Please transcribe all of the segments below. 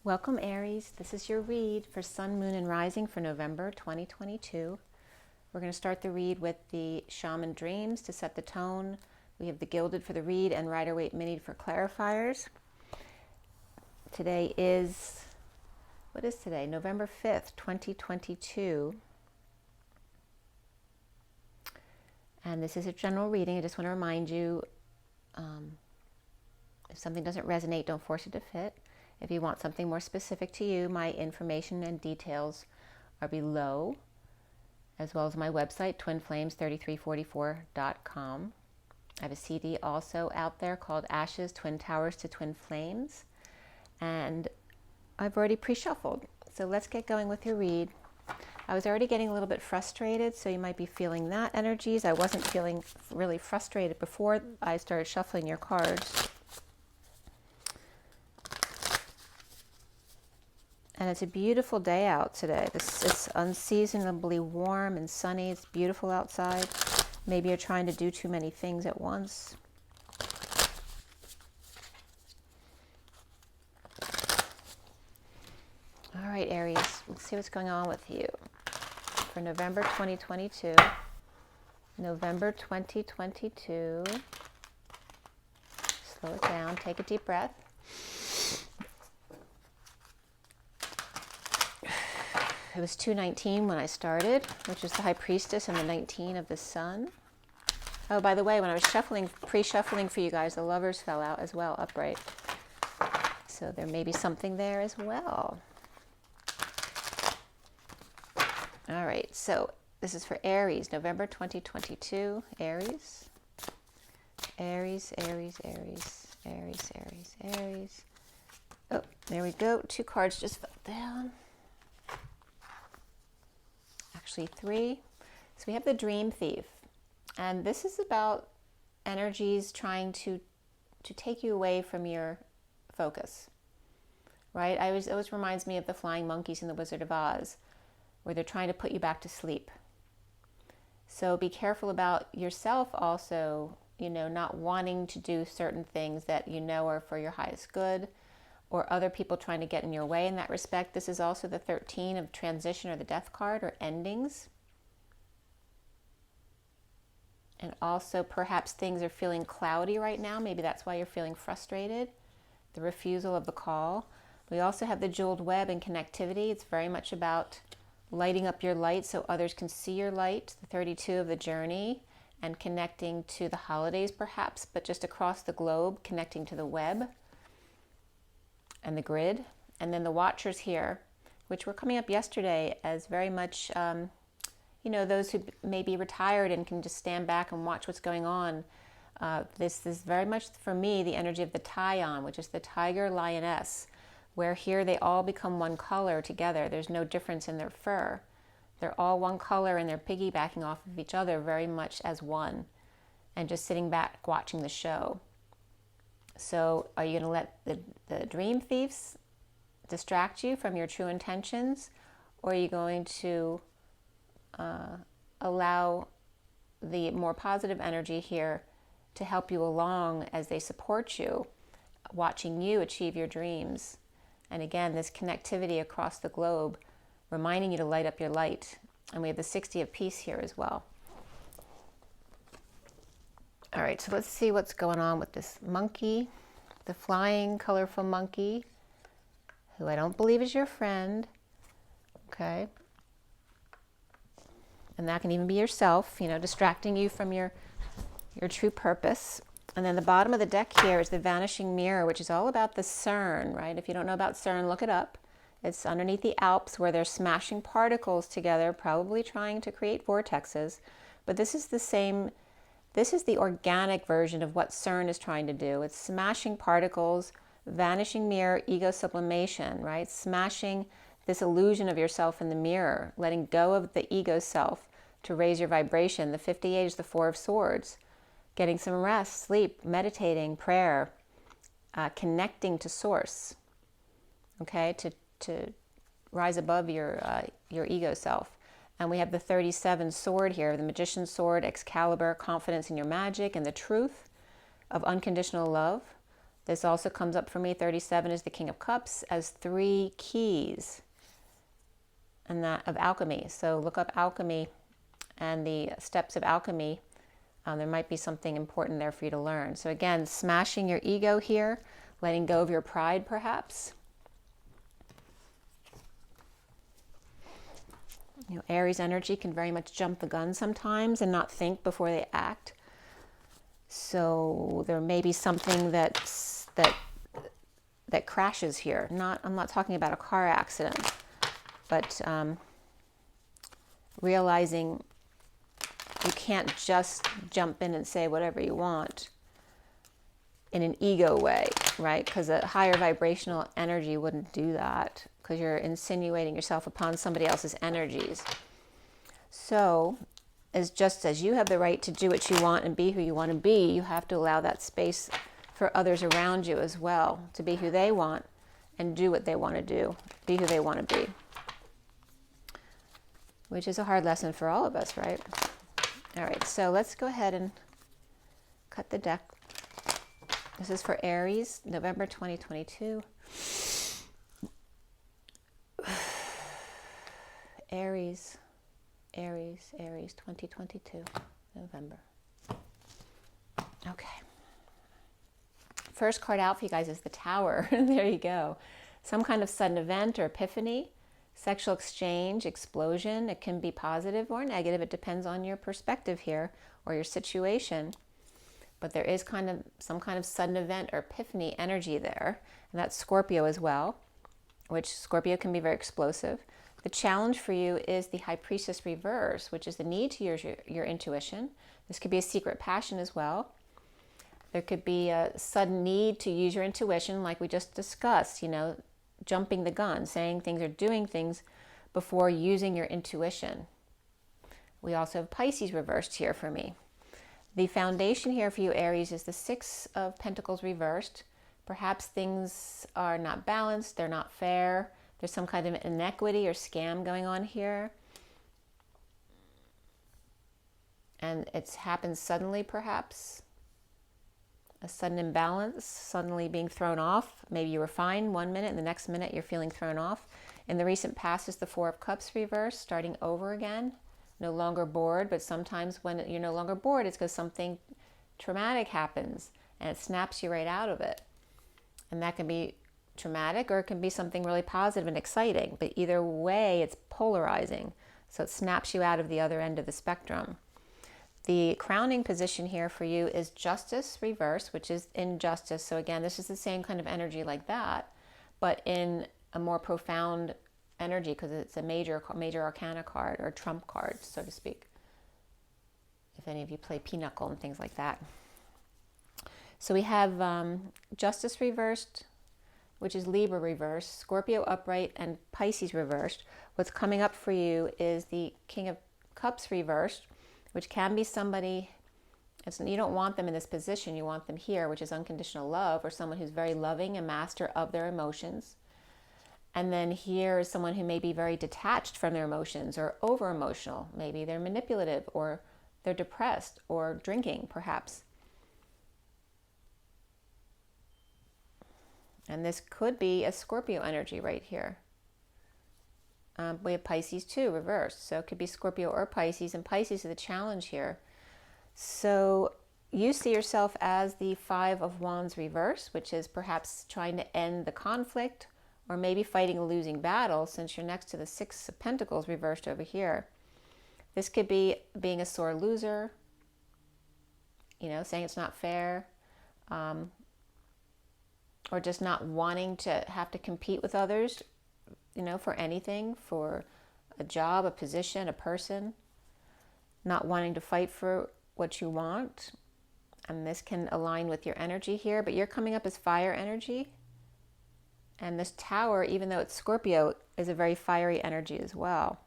Welcome, Aries. This is your read for Sun, Moon, and Rising for November 2022. We're going to start the read with the Shaman Dreams to set the tone. We have the Gilded for the read and Rider-Waite Mini for clarifiers. Today is, what is today? November 5th, 2022. And this is a general reading. I just want to remind you, if something doesn't resonate, don't force it to fit. If you want something more specific to you, my information and details are below, as well as my website, twinflames3344.com. I have a CD also out there called Ashes, Twin Towers to Twin Flames. And I've already pre-shuffled. So let's get going with your read. I was already getting a little bit frustrated, so you might be feeling that energies. I wasn't feeling really frustrated before I started shuffling your cards. And it's a beautiful day out today. It's unseasonably warm and sunny. It's beautiful outside. Maybe you're trying to do too many things at once. All right, Aries, let's see what's going on with you for November 2022. November 2022. Slow it down. Take a deep breath. It was 219 when I started, which is the High Priestess and the 19 of the Sun. Oh, by the way, when I was shuffling, pre-shuffling for you guys, the Lovers fell out as well, upright. So there may be something there as well. All right, so this is for Aries, November 2022. Aries. Aries, Aries, Aries, Aries, Aries, Aries. Oh, there we go. 2 cards just fell down. Actually 3. So we have the Dream Thief, and this is about energies trying to take you away from your focus, right? It always reminds me of the flying monkeys in the Wizard of Oz, where they're trying to put you back to sleep. So be careful about yourself also, not wanting to do certain things that are for your highest good, or other people trying to get in your way in that respect. This is also the 13 of transition, or the death card, or endings. And also perhaps things are feeling cloudy right now. Maybe that's why you're feeling frustrated. The refusal of the call. We also have the jeweled web and connectivity. It's very much about lighting up your light so others can see your light. The 32 of the journey, and connecting to the holidays perhaps, but just across the globe, connecting to the web and the grid. And then the Watchers here, which were coming up yesterday as very much, those who may be retired and can just stand back and watch what's going on. This is very much, for me, the energy of the Taion, which is the tiger lioness, where here they all become one color together. There's no difference in their fur. They're all one color, and they're piggybacking off of each other very much as one, and just sitting back watching the show. So are you going to let the dream thieves distract you from your true intentions? Or are you going to allow the more positive energy here to help you along as they support you, watching you achieve your dreams? And again, this connectivity across the globe, reminding you to light up your light. And we have the 60 of peace here as well. All right, so let's see what's going on with this monkey, the flying, colorful monkey, who I don't believe is your friend, okay? And that can even be yourself, distracting you from your true purpose. And then the bottom of the deck here is the Vanishing Mirror, which is all about the CERN, right? If you don't know about CERN, look it up. It's underneath the Alps, where they're smashing particles together, probably trying to create vortexes. But this is the same. This is the organic version of what CERN is trying to do. It's smashing particles, vanishing mirror, ego sublimation, right? Smashing this illusion of yourself in the mirror, letting go of the ego self to raise your vibration. The 58 is the 4 of Swords. Getting some rest, sleep, meditating, prayer, connecting to source, okay? To rise above your ego self. And we have the 37 sword here, the Magician's sword, Excalibur, confidence in your magic and the truth of unconditional love. This also comes up for me. 37 is the King of Cups as 3 keys, and that of alchemy. So look up alchemy and the steps of alchemy. There might be something important there for you to learn. So again, smashing your ego here, letting go of your pride perhaps. You know, Aries energy can very much jump the gun sometimes and not think before they act. So there may be something that crashes here. I'm not talking about a car accident, but realizing you can't just jump in and say whatever you want in an ego way, right? Because a higher vibrational energy wouldn't do that, because you're insinuating yourself upon somebody else's energies. So, just as you have the right to do what you want and be who you want to be, you have to allow that space for others around you as well to be who they want and do what they want to do, be who they want to be. Which is a hard lesson for all of us, right? All right, so let's go ahead and cut the deck. This is for Aries, November 2022. Aries, 2022, November. Okay. First card out for you guys is the Tower. There you go. Some kind of sudden event or epiphany, sexual exchange, explosion. It can be positive or negative. It depends on your perspective here or your situation. But there is some kind of sudden event or epiphany energy there. And that's Scorpio as well, which Scorpio can be very explosive. The challenge for you is the High Priestess reverse, which is the need to use your intuition. This could be a secret passion as well. There could be a sudden need to use your intuition, like we just discussed, you know, jumping the gun, saying things or doing things before using your intuition. We also have Pisces reversed here for me. The foundation here for you, Aries, is the Six of Pentacles reversed. Perhaps things are not balanced, they're not fair. There's some kind of inequity or scam going on here. And it's happened suddenly, perhaps. A sudden imbalance, suddenly being thrown off. Maybe you were fine 1 minute and the next minute you're feeling thrown off. In the recent past is the Four of Cups reversed, starting over again. No longer bored, but sometimes when you're no longer bored, it's because something traumatic happens and it snaps you right out of it. And that can be traumatic or it can be something really positive and exciting. But either way, it's polarizing. So it snaps you out of the other end of the spectrum. The crowning position here for you is Justice reverse, which is injustice. So again, this is the same kind of energy like that, but in a more profound energy because it's a major arcana card or trump card, so to speak. If any of you play pinochle and things like that. So we have Justice reversed, which is Libra reversed, Scorpio upright, and Pisces reversed. What's coming up for you is the King of Cups reversed, which can be somebody, you don't want them in this position, you want them here, which is unconditional love, or someone who's very loving and master of their emotions. And then here is someone who may be very detached from their emotions or over-emotional. Maybe they're manipulative or they're depressed or drinking, perhaps. And this could be a Scorpio energy right here. We have Pisces too, reversed. So it could be Scorpio or Pisces, and Pisces is the challenge here. So you see yourself as the Five of Wands reverse, which is perhaps trying to end the conflict or maybe fighting a losing battle since you're next to the Six of Pentacles reversed over here. This could be being a sore loser, you know, saying it's not fair, or just not wanting to have to compete with others, you know, for anything, for a job, a position, a person, not wanting to fight for what you want. And this can align with your energy here, but you're coming up as fire energy. And this Tower, even though it's Scorpio, is a very fiery energy as well.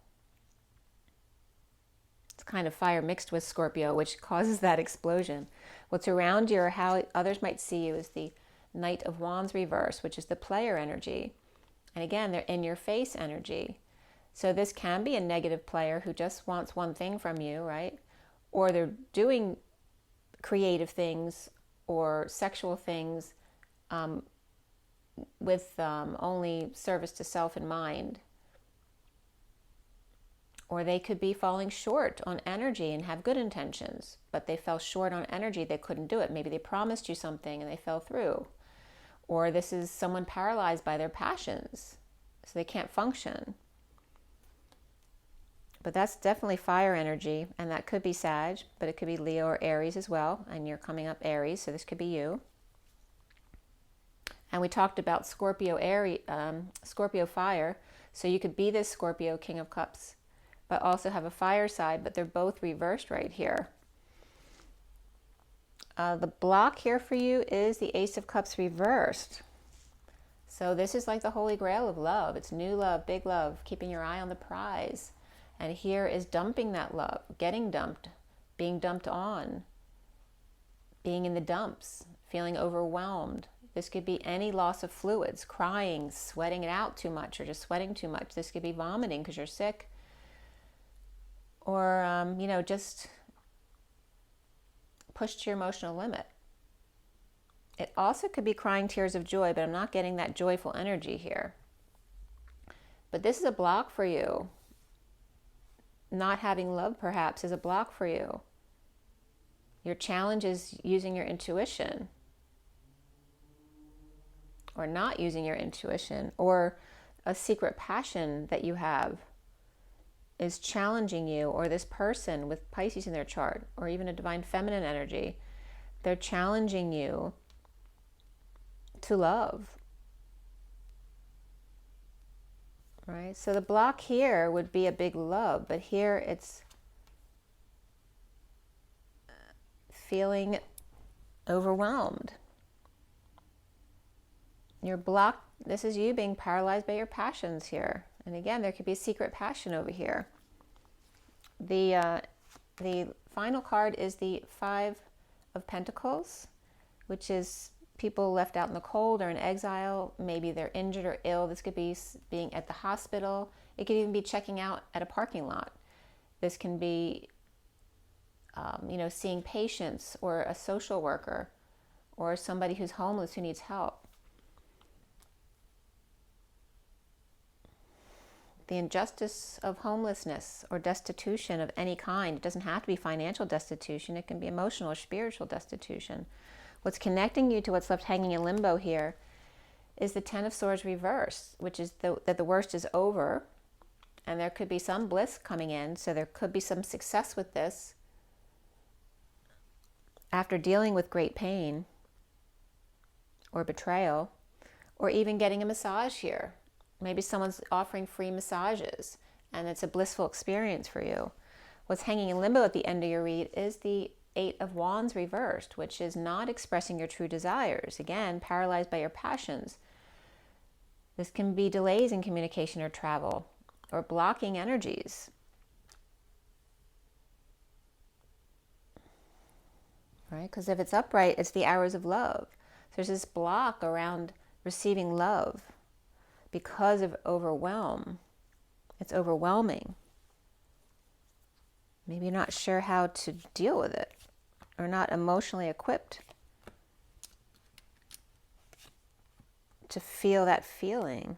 It's kind of fire mixed with Scorpio, which causes that explosion. What's around you or how others might see you is the Knight of Wands reverse, which is the player energy. And again, they're in your face energy. So this can be a negative player who just wants one thing from you, right? Or they're doing creative things or sexual things with only service to self in mind. Or they could be falling short on energy and have good intentions, but they fell short on energy, they couldn't do it. Maybe they promised you something and they fell through. Or this is someone paralyzed by their passions, so they can't function. But that's definitely fire energy, and that could be Sag, but it could be Leo or Aries as well, and you're coming up Aries, so this could be you. And we talked about Scorpio fire, so you could be this Scorpio King of Cups, but also have a fire side, but they're both reversed right here. The block here for you is the Ace of Cups reversed. So this is like the Holy Grail of love. It's new love, big love, keeping your eye on the prize. And here is dumping that love, getting dumped, being dumped on, being in the dumps, feeling overwhelmed. This could be any loss of fluids, crying, sweating it out too much, or just sweating too much. This could be vomiting because you're sick. Or, you know, just push to your emotional limit. It also could be crying tears of joy, but I'm not getting that joyful energy here. But this is a block for you. Not having love, perhaps, is a block for you. Your challenge is using your intuition, or not using your intuition, or a secret passion that you have is challenging you, or this person with Pisces in their chart, or even a divine feminine energy, they're challenging you to love. Right? So the block here would be a big love, but here it's feeling overwhelmed. You're blocked. This is you being paralyzed by your passions here. And again, there could be a secret passion over here. The final card is the Five of Pentacles, which is people left out in the cold or in exile. Maybe they're injured or ill. This could be being at the hospital. It could even be checking out at a parking lot. This can be, you know, seeing patients, or a social worker, or somebody who's homeless who needs help. The injustice of homelessness or destitution of any kind. It doesn't have to be financial destitution. It can be emotional or spiritual destitution. What's connecting you to what's left hanging in limbo here is the Ten of Swords reversed, which is that the worst is over, and there could be some bliss coming in, so there could be some success with this after dealing with great pain or betrayal, or even getting a massage here. Maybe someone's offering free massages, and it's a blissful experience for you. What's hanging in limbo at the end of your read is the Eight of Wands reversed, which is not expressing your true desires. Again, paralyzed by your passions. This can be delays in communication or travel, or blocking energies. Right? Because if it's upright, it's the hours of love. So there's this block around receiving love because of overwhelm. It's overwhelming. Maybe you're not sure how to deal with it, or not emotionally equipped to feel that feeling.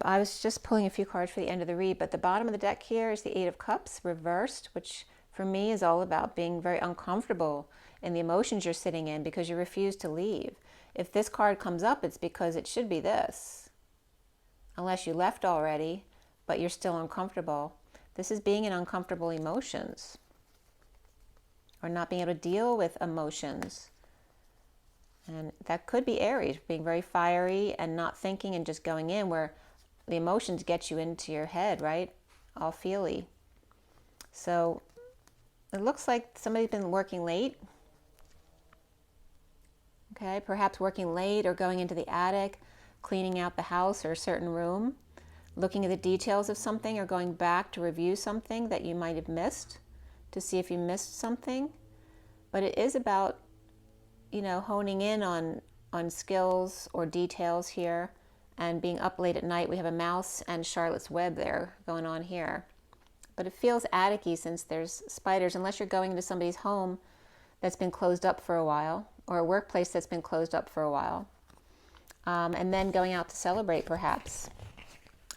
I was just pulling a few cards for the end of the read, but the bottom of the deck here is the Eight of Cups reversed, which for me is all about being very uncomfortable in the emotions you're sitting in because you refuse to leave. If this card comes up, it's because it should be this. Unless you left already, but you're still uncomfortable. This is being in uncomfortable emotions, or not being able to deal with emotions. And that could be Aries, being very fiery and not thinking and just going in, where the emotions get you into your head, right? All feely. So it looks like somebody's been working late. Okay, perhaps working late or going into the attic, cleaning out the house or a certain room, looking at the details of something, or going back to review something that you might have missed to see if you missed something. But it is about, you know, honing in on skills or details here, and being up late at night. We have a mouse and Charlotte's Web there going on here. But it feels attic-y since there's spiders, unless you're going into somebody's home that's been closed up for a while, or a workplace that's been closed up for a while. And then going out to celebrate perhaps,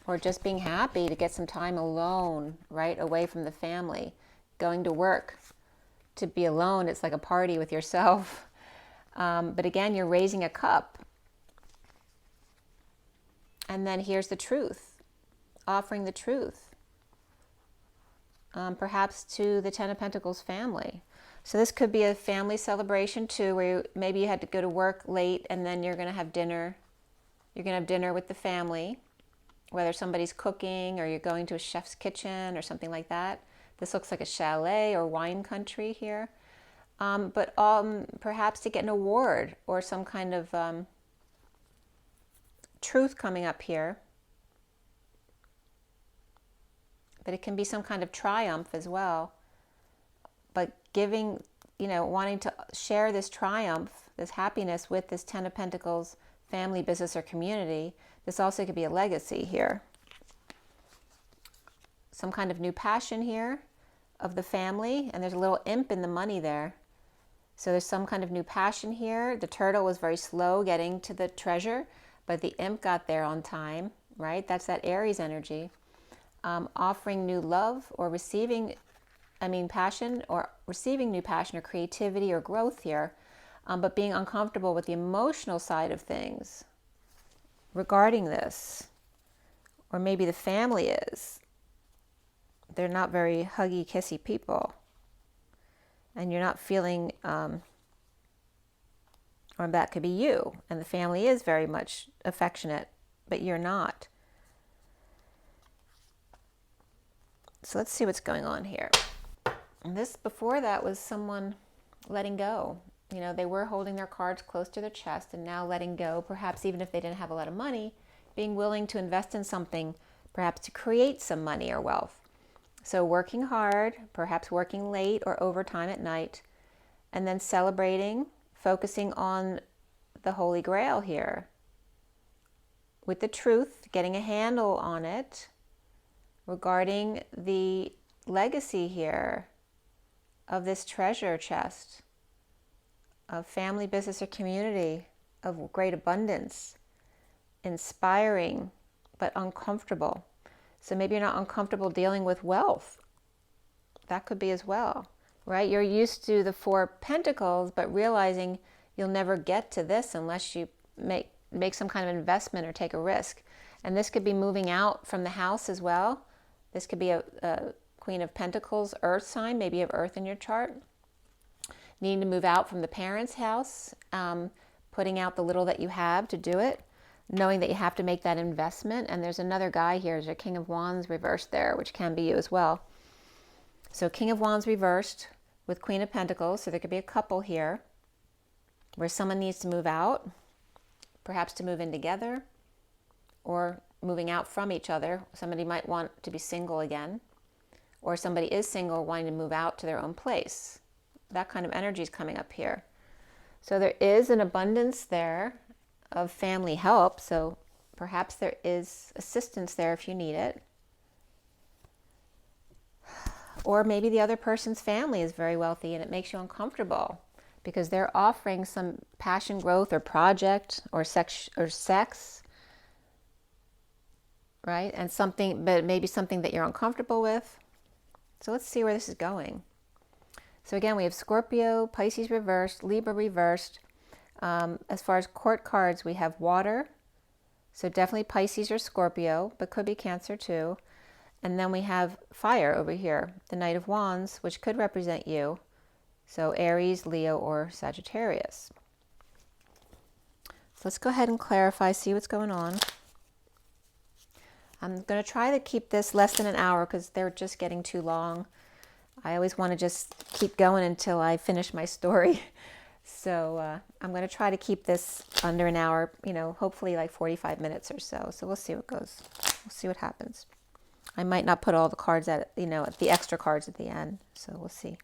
or just being happy to get some time alone, right, away from the family. Going to work to be alone, it's like a party with yourself. But again, you're raising a cup. And then here's the truth, offering the truth, perhaps to the Ten of Pentacles family. So this could be a family celebration too, where maybe you had to go to work late and then you're going to have dinner. You're going to have dinner with the family, whether somebody's cooking or you're going to a chef's kitchen or something like that. This looks like a chalet or wine country here. But perhaps to get an award or some kind of truth coming up here. But it can be some kind of triumph as well. But giving, wanting to share this triumph, this happiness with this Ten of Pentacles family, business, or community. This also could be a legacy here. Some kind of new passion here of the family, and there's a little imp in the money there. So there's some kind of new passion here. The turtle was very slow getting to the treasure, but the imp got there on time, right? That's that Aries energy. Offering new love or receiving, passion, or receiving new passion or creativity or growth here, but being uncomfortable with the emotional side of things regarding this. Or maybe the family is. They're not very huggy, kissy people. And you're not feeling, or that could be you, and the family is very much affectionate, but you're not. So let's see what's going on here. And this, before that, was someone letting go. They were holding their cards close to their chest and now letting go, perhaps even if they didn't have a lot of money, being willing to invest in something, perhaps to create some money or wealth. So working hard, perhaps working late or overtime at night, and then celebrating, focusing on the Holy Grail here. With the truth, getting a handle on it regarding the legacy here of this treasure chest of family, business, or community, of great abundance, inspiring, but uncomfortable. So maybe you're not uncomfortable dealing with wealth. That could be as well, right? You're used to the Four of Pentacles, but realizing you'll never get to this unless you make some kind of investment or take a risk. And this could be moving out from the house as well. This could be a Queen of Pentacles, Earth sign. Maybe you have Earth in your chart. Needing to move out from the parents' house, putting out the little that you have to do it, knowing that you have to make that investment. And there's another guy here, there's a King of Wands reversed there, which can be you as well. So King of Wands reversed with Queen of Pentacles. So there could be a couple here where someone needs to move out, perhaps to move in together, or moving out from each other. Somebody might want to be single again, or somebody is single wanting to move out to their own place. That kind of energy is coming up here. So there is an abundance there of family help. So perhaps there is assistance there if you need it. Or maybe the other person's family is very wealthy and it makes you uncomfortable because they're offering some passion, growth, or project, or sex, right? And something, but maybe something that you're uncomfortable with. So let's see where this is going. So again, we have Scorpio, Pisces reversed, Libra reversed. As far as court cards, we have water. So definitely Pisces or Scorpio, but could be Cancer too. And then we have fire over here, the Knight of Wands, which could represent you. So Aries, Leo, or Sagittarius. So let's go ahead and clarify, see what's going on. I'm going to try to keep this less than an hour because they're just getting too long. I always want to just keep going until I finish my story. So I'm going to try to keep this under an hour, hopefully like 45 minutes or so. So we'll see what goes. We'll see what happens. I might not put all the cards at, the extra cards at the end. So we'll see.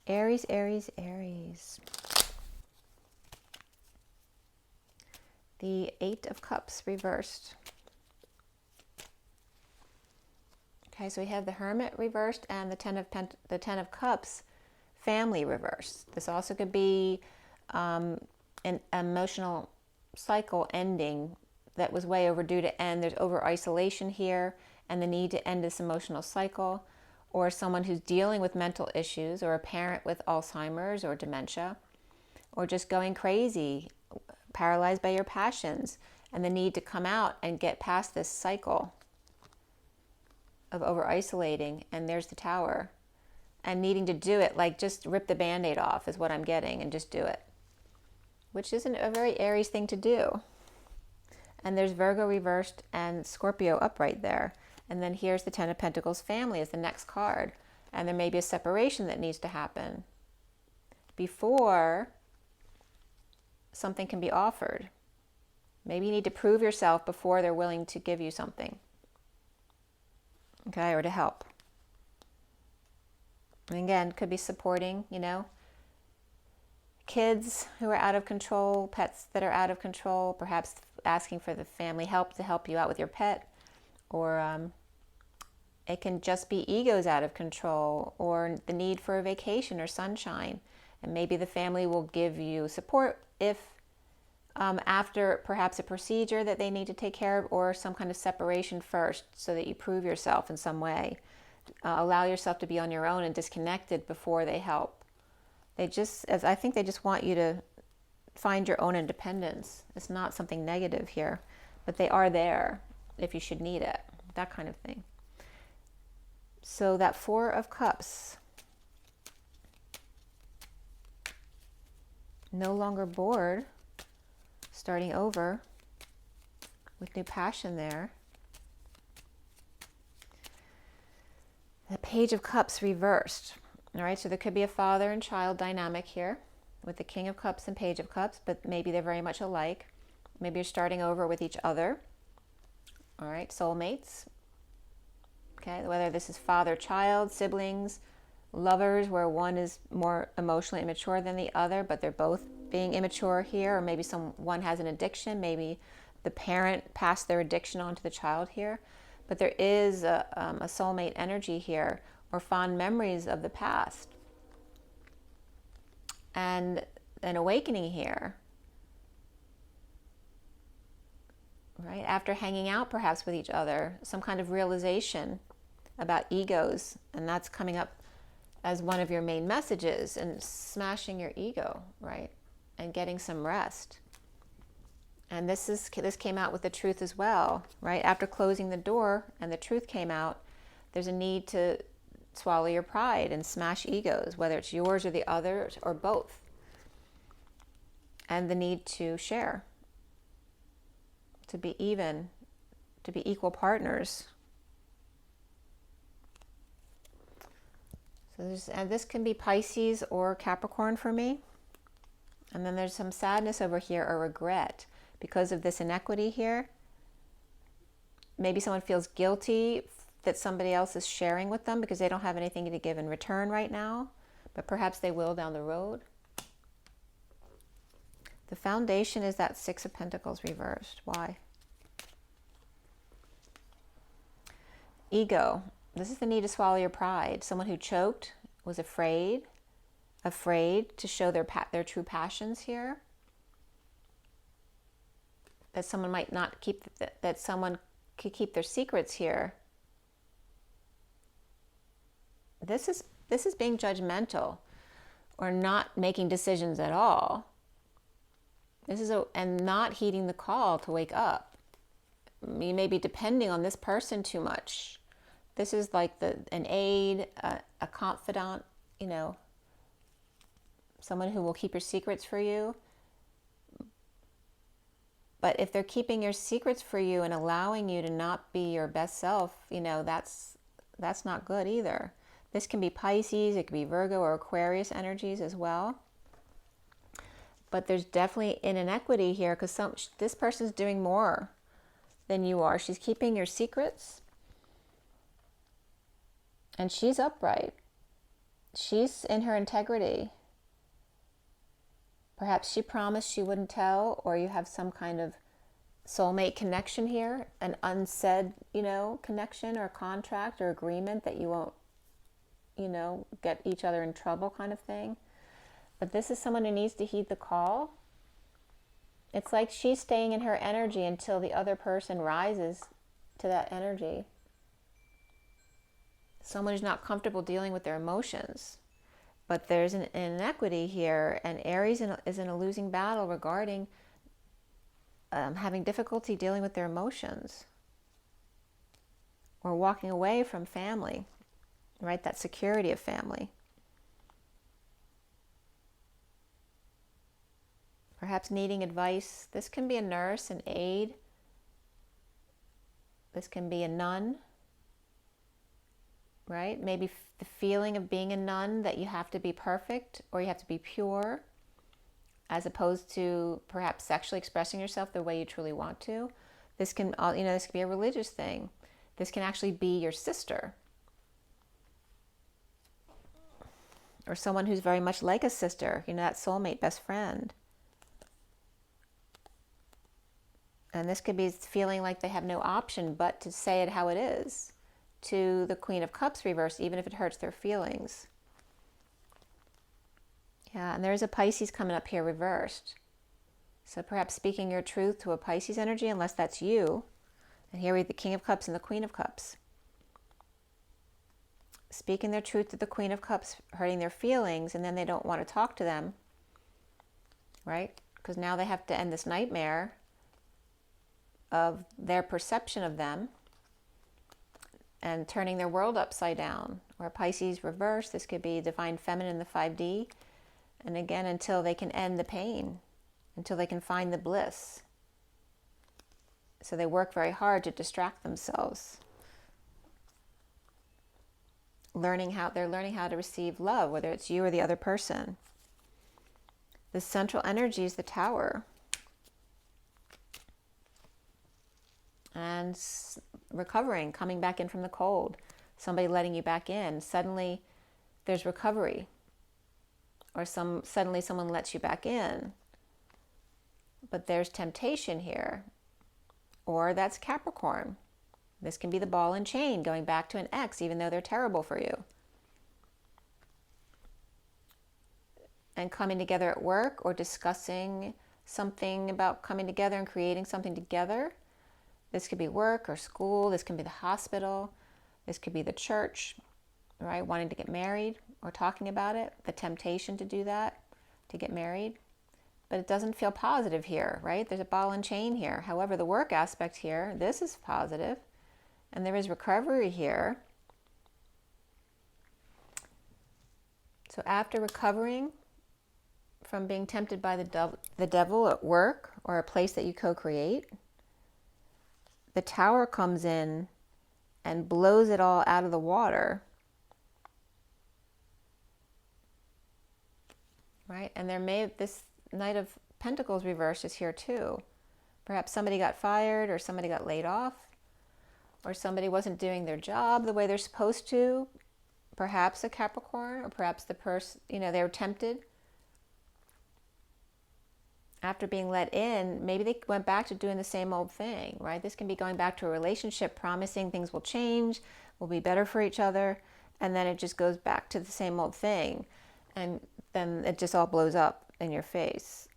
Aries, Aries, Aries. The Eight of Cups reversed. Okay, so we have the Hermit reversed and the Ten of Cups, family reversed. This also could be an emotional cycle ending that was way overdue to end. There's over isolation here and the need to end this emotional cycle, or someone who's dealing with mental issues, or a parent with Alzheimer's or dementia, or just going crazy, paralyzed by your passions, and the need to come out and get past this cycle of over isolating. And there's the Tower, and needing to do it, like just rip the band-aid off is what I'm getting, and just do it, which isn't a very Aries thing to do. And there's Virgo reversed and Scorpio upright there. And then here's the Ten of Pentacles, family, is the next card. And there may be a separation that needs to happen before something can be offered. Maybe you need to prove yourself before they're willing to give you something. Okay, or to help. And again, could be supporting, you know, kids who are out of control, pets that are out of control, perhaps asking for the family help to help you out with your pet, or it can just be egos out of control, or the need for a vacation or sunshine. And maybe the family will give you support if after perhaps a procedure that they need to take care of, or some kind of separation first, so that you prove yourself in some way. Allow yourself to be on your own and disconnected before they help. I think they just want you to find your own independence. It's not something negative here, but they are there if you should need it, that kind of thing. So that Four of Cups, no longer bored, starting over with new passion there. The Page of Cups reversed. All right, so there could be a father and child dynamic here with the King of Cups and Page of Cups, but maybe they're very much alike. Maybe you're starting over with each other. All right, soulmates. Okay, whether this is father-child, siblings, lovers, where one is more emotionally immature than the other, but they're both being immature here, or maybe one has an addiction, maybe the parent passed their addiction on to the child here. But there is a soulmate energy here, or fond memories of the past, and an awakening here, right? After hanging out perhaps with each other, some kind of realization about egos, and that's coming up as one of your main messages, and smashing your ego, right? And getting some rest. And this came out with the Truth as well, right? After closing the door and the Truth came out, there's a need to swallow your pride and smash egos, whether it's yours or the others or both. And the need to share, to be even, to be equal partners. So this can be Pisces or Capricorn for me. And then there's some sadness over here, or regret, because of this inequity here. Maybe someone feels guilty that somebody else is sharing with them because they don't have anything to give in return right now, but perhaps they will down the road. The foundation is that Six of Pentacles reversed. Why? Ego. This is the need to swallow your pride. Someone who choked, was afraid to show their true passions here. That someone might not keep, that someone could keep their secrets here. This is being judgmental, or not making decisions at all. And not heeding the call to wake up. You may be depending on this person too much. This is like an aide, a confidant, you know, someone who will keep your secrets for you. But if they're keeping your secrets for you and allowing you to not be your best self, you know, that's not good either. This can be Pisces, it could be Virgo or Aquarius energies as well. But there's definitely an inequity here, because this person's doing more than you are. She's keeping your secrets. And she's upright. She's in her integrity. Perhaps she promised she wouldn't tell, or you have some kind of soulmate connection here, an unsaid, connection or contract or agreement that you won't, get each other in trouble kind of thing. But this is someone who needs to heed the call. It's like she's staying in her energy until the other person rises to that energy. Someone who's not comfortable dealing with their emotions. But there's an inequity here, and Aries is in a losing battle regarding having difficulty dealing with their emotions or walking away from family, right? That security of family. Perhaps needing advice. This can be a nurse, an aide. This can be a nun, right? Maybe the feeling of being a nun, that you have to be perfect or you have to be pure, as opposed to perhaps sexually expressing yourself the way you truly want to. This can, this can be a religious thing. This can actually be your sister, or someone who's very much like a sister, that soulmate, best friend. And this could be feeling like they have no option but to say it how it is to the Queen of Cups reversed, even if it hurts their feelings. Yeah, and there's a Pisces coming up here reversed. So perhaps speaking your truth to a Pisces energy, unless that's you. And here we have the King of Cups and the Queen of Cups. Speaking their truth to the Queen of Cups, hurting their feelings, and then they don't want to talk to them, right? Because now they have to end this nightmare of their perception of them and turning their world upside down. Or Pisces reverse, this could be divine feminine, the 5D. And again, until they can end the pain, until they can find the bliss. So they work very hard to distract themselves. They're learning how to receive love, whether it's you or the other person. The central energy is the Tower. And recovering, coming back in from the cold, somebody letting you back in. Suddenly there's recovery, or suddenly someone lets you back in. But there's temptation here, or that's Capricorn. This can be the ball and chain, going back to an ex, even though they're terrible for you. And coming together at work, or discussing something about coming together and creating something together. This could be work or school. This can be the hospital. This could be the church, right? Wanting to get married or talking about it. The temptation to do that, to get married. But it doesn't feel positive here, right? There's a ball and chain here. However, the work aspect here, this is positive. And there is recovery here. So after recovering from being tempted by the devil at work or a place that you co-create, the Tower comes in and blows it all out of the water, right? And this Knight of Pentacles reversed is here too. Perhaps somebody got fired, or somebody got laid off, or somebody wasn't doing their job the way they're supposed to. Perhaps a Capricorn, or perhaps the person, they were tempted. After being let in, maybe they went back to doing the same old thing, right? This can be going back to a relationship, promising things will change, we'll be better for each other, and then it just goes back to the same old thing, and then it just all blows up in your face.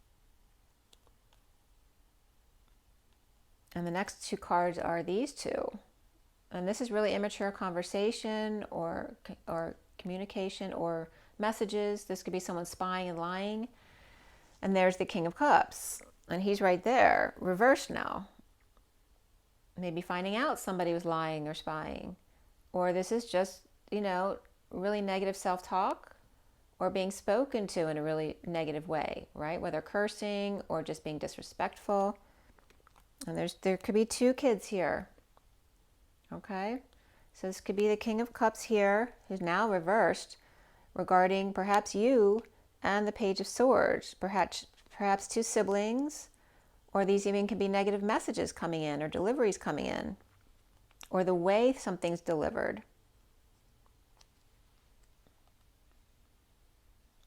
And the next two cards are these two. And this is really immature conversation or communication or messages. This could be someone spying and lying. And there's the King of Cups, and he's right there, reversed now. Maybe finding out somebody was lying or spying. Or this is just, really negative self-talk, or being spoken to in a really negative way, right? Whether cursing or just being disrespectful. And there could be two kids here, okay? So this could be the King of Cups here, who's now reversed, regarding perhaps you and the Page of Swords, perhaps two siblings, or these even can be negative messages coming in, or deliveries coming in, or the way something's delivered.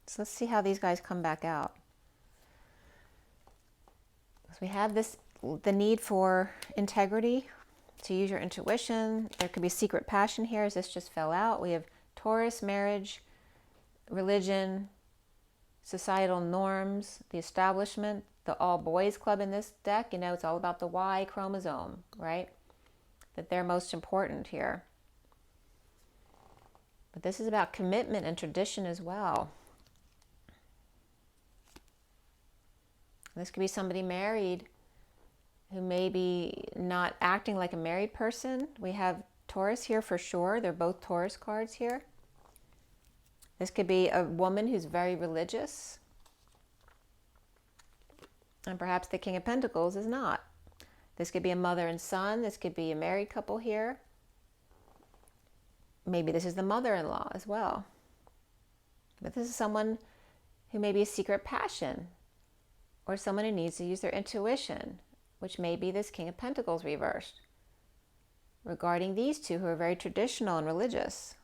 So let's see how these guys come back out. So we have this the need for integrity, to use your intuition. There could be secret passion here, as this just fell out. We have Taurus, marriage, religion, societal norms, the establishment, the all boys club in this deck. You know, it's all about the Y chromosome, right? That they're most important here. But this is about commitment and tradition as well. This could be somebody married who may be not acting like a married person. We have Taurus here for sure. They're both Taurus cards here. This could be a woman who's very religious. And perhaps the King of Pentacles is not. This could be a mother and son. This could be a married couple here. Maybe this is the mother-in-law as well. But this is someone who may be a secret passion, or someone who needs to use their intuition, which may be this King of Pentacles reversed, regarding these two who are very traditional and religious.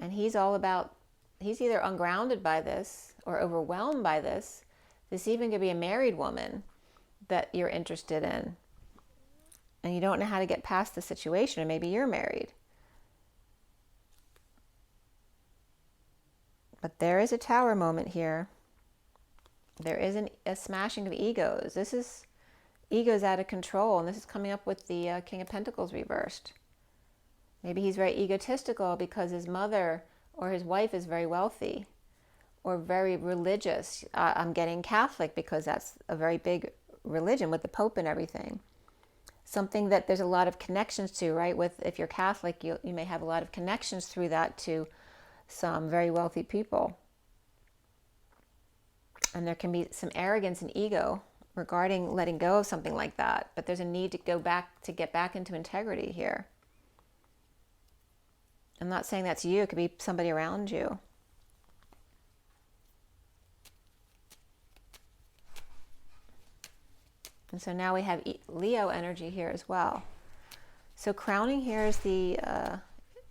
And he's all about, he's either ungrounded by this or overwhelmed by this. This even could be a married woman that you're interested in, and you don't know how to get past the situation, or maybe you're married. But there is a Tower moment here. There is a smashing of egos. This is egos out of control, and this is coming up with the King of Pentacles reversed. Maybe he's very egotistical because his mother or his wife is very wealthy or very religious. I'm getting Catholic because that's a very big religion with the Pope and everything. Something that there's a lot of connections to, right? With, if you're Catholic, you may have a lot of connections through that to some very wealthy people. And there can be some arrogance and ego regarding letting go of something like that. But there's a need to go back, to get back into integrity here. I'm not saying that's you. It could be somebody around you. And so now we have Leo energy here as well. So crowning here is the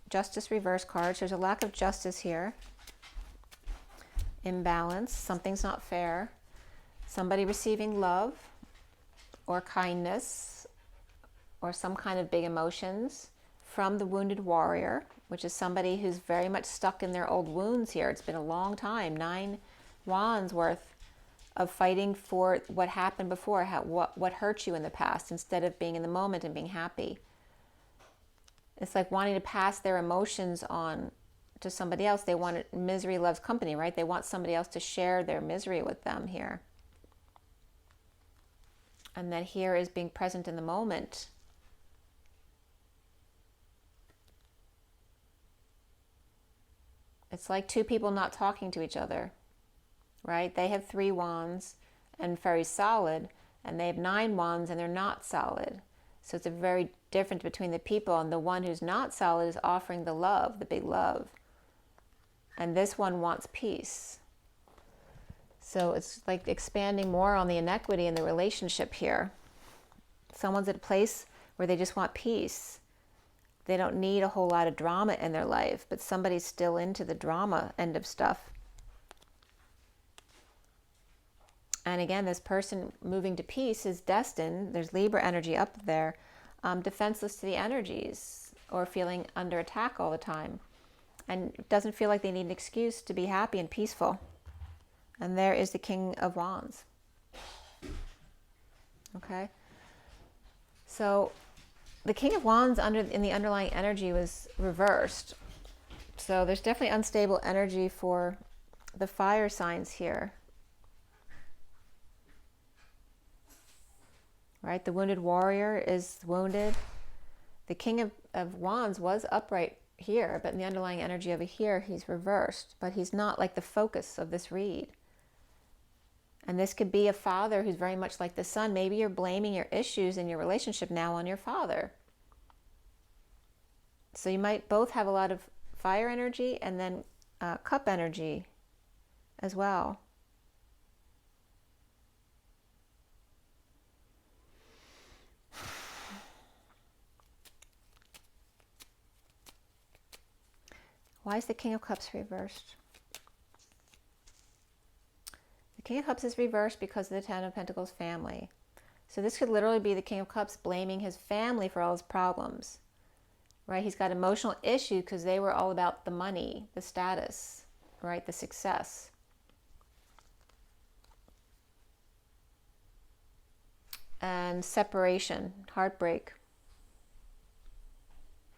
Justice reverse card. So there's a lack of justice here. Imbalance. Something's not fair. Somebody receiving love or kindness or some kind of big emotions from the wounded warrior, which is somebody who's very much stuck in their old wounds here. It's been a long time. 9 wands worth of fighting for what happened before, what hurt you in the past, instead of being in the moment and being happy. It's like wanting to pass their emotions on to somebody else. They want it, misery loves company, right? They want somebody else to share their misery with them here. And that here is being present in the moment. It's like two people not talking to each other, right? They have 3 wands and very solid, and they have 9 wands and they're not solid. So it's a very difference between the people, and the one who's not solid is offering the love, the big love. And this one wants peace. So it's like expanding more on the inequity in the relationship here. Someone's at a place where they just want peace. They don't need a whole lot of drama in their life, but somebody's still into the drama end of stuff. And again, this person moving to peace is destined, there's Libra energy up there, defenseless to the energies or feeling under attack all the time. And doesn't feel like they need an excuse to be happy and peaceful. And there is the King of Wands. Okay. So the King of Wands in the underlying energy was reversed. So there's definitely unstable energy for the fire signs here. Right? The wounded warrior is wounded. The King of Wands was upright here, but in the underlying energy over here, he's reversed. But he's not like the focus of this read. And this could be a father who's very much like the son. Maybe you're blaming your issues in your relationship now on your father. So you might both have a lot of fire energy and then cup energy as well. Why is the King of Cups reversed? The King of Cups is reversed because of the Ten of Pentacles family. So this could literally be the King of Cups blaming his family for all his problems, right? He's got emotional issues because they were all about the money, the status, right? The success. And separation, heartbreak.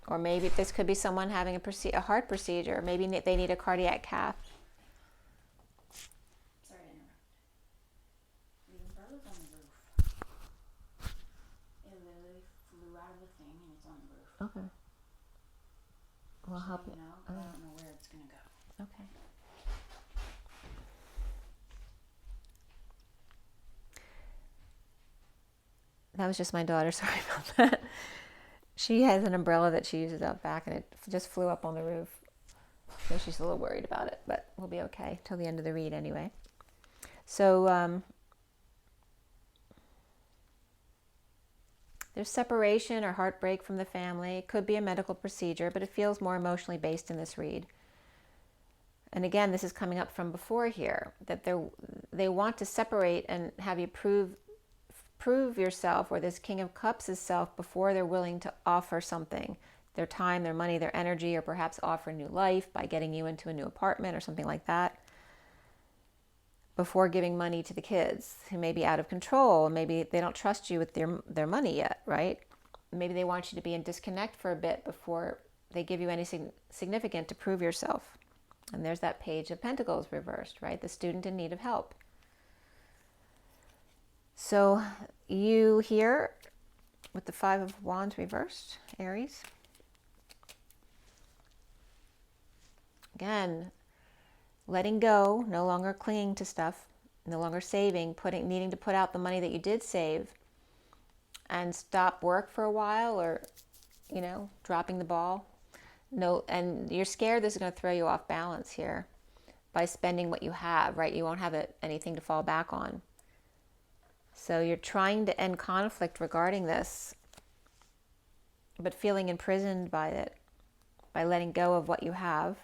Or maybe this could be someone having a heart procedure. Maybe they need a cardiac cath. Sorry to interrupt. The umbrella's on the roof. It literally flew out of the thing and it's on the roof. Okay. We'll help you. I don't know where it's going to go. Okay. That was just my daughter. Sorry about that. She has an umbrella that she uses out back, and it just flew up on the roof. So she's a little worried about it, but we'll be okay till the end of the read anyway. So there's separation or heartbreak from the family. It could be a medical procedure, but it feels more emotionally based in this read. And again, this is coming up from before here, that they want to separate and have you prove yourself, or this King of Cups' self, before they're willing to offer something, their time, their money, their energy, or perhaps offer new life by getting you into a new apartment or something like that, before giving money to the kids who may be out of control. Maybe they don't trust you with their money yet, right? Maybe they want you to be in disconnect for a bit before they give you anything significant to prove yourself. And there's that Page of Pentacles reversed, right? The student in need of help. So you here with the Five of Wands reversed, Aries. Again, letting go, no longer clinging to stuff, no longer saving, needing to put out the money that you did save, and stop work for a while, or, dropping the ball. No, and you're scared this is going to throw you off balance here by spending what you have, right? You won't have anything to fall back on. So you're trying to end conflict regarding this, but feeling imprisoned by it, by letting go of what you have.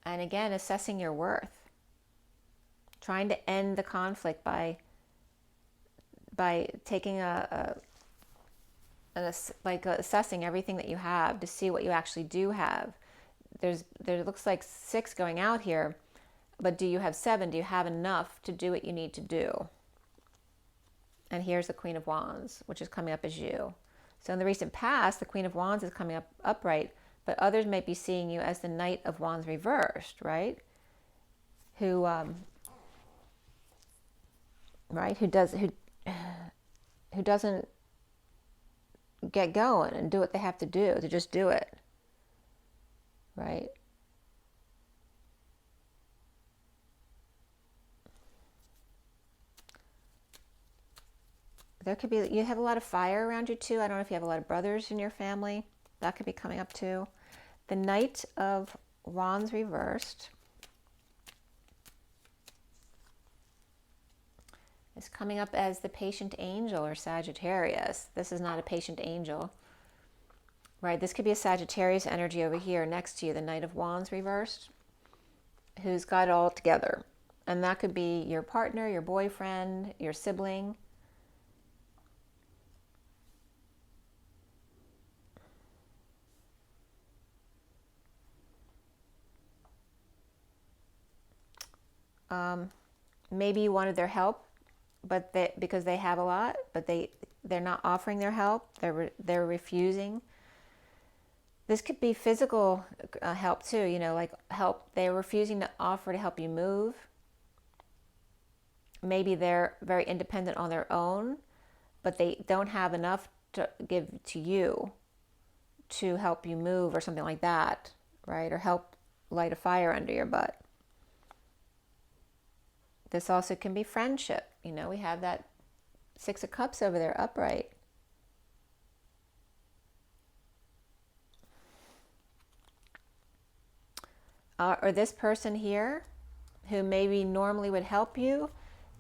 And again, assessing your worth. Trying to end the conflict by taking assessing everything that you have to see what you actually do have. There looks like 6 going out here, but do you have 7? Do you have enough to do what you need to do? And here's the Queen of Wands, which is coming up as you. So in the recent past, the Queen of Wands is coming up upright, but others may be seeing you as the Knight of Wands reversed, right? Who doesn't get going and do what they have to do to just do it, right? There could be, you have a lot of fire around you too. I don't know if you have a lot of brothers in your family. That could be coming up too. The Knight of Wands reversed is coming up as the Patient Angel or Sagittarius. This is not a Patient Angel, right? This could be a Sagittarius energy over here next to you, the Knight of Wands reversed, who's got it all together. And that could be your partner, your boyfriend, your sibling. Maybe you wanted their help, but because they have a lot, but they're not offering their help. They're refusing. This could be physical help too. Like help. They're refusing to offer to help you move. Maybe they're very independent on their own, but they don't have enough to give to you to help you move or something like that, right? Or help light a fire under your butt. This also can be friendship. We have that 6 of Cups over there upright. Or this person here who maybe normally would help you,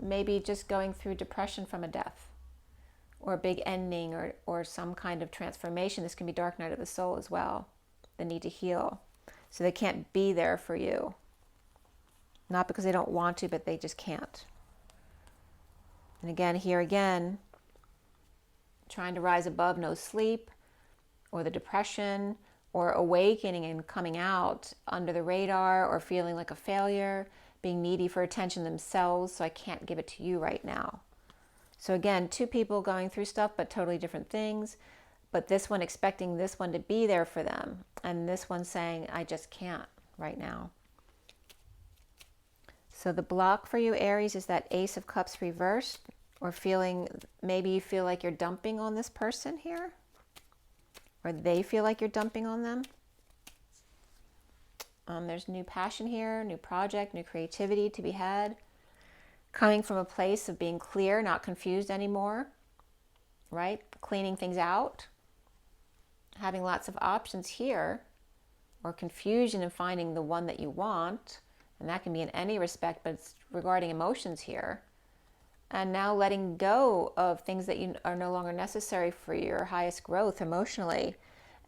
maybe just going through depression from a death or a big ending or some kind of transformation. This can be dark night of the soul as well, the need to heal. So they can't be there for you Not because they don't want to, but they just can't. And again, here again, trying to rise above no sleep, or the depression, or awakening and coming out under the radar, or feeling like a failure, being needy for attention themselves, so I can't give it to you right now. So again, two people going through stuff, but totally different things. But this one expecting this one to be there for them, and this one saying, I just can't right now. So the block for you, Aries, is that Ace of Cups reversed, or feeling, maybe you feel like you're dumping on this person here, or they feel like you're dumping on them. There's new passion here, new project, new creativity to be had, coming from a place of being clear, not confused anymore, right? Cleaning things out, having lots of options here, or confusion in finding the one that you want, and that can be in any respect, but it's regarding emotions here. And now letting go of things that you are no longer necessary for your highest growth emotionally,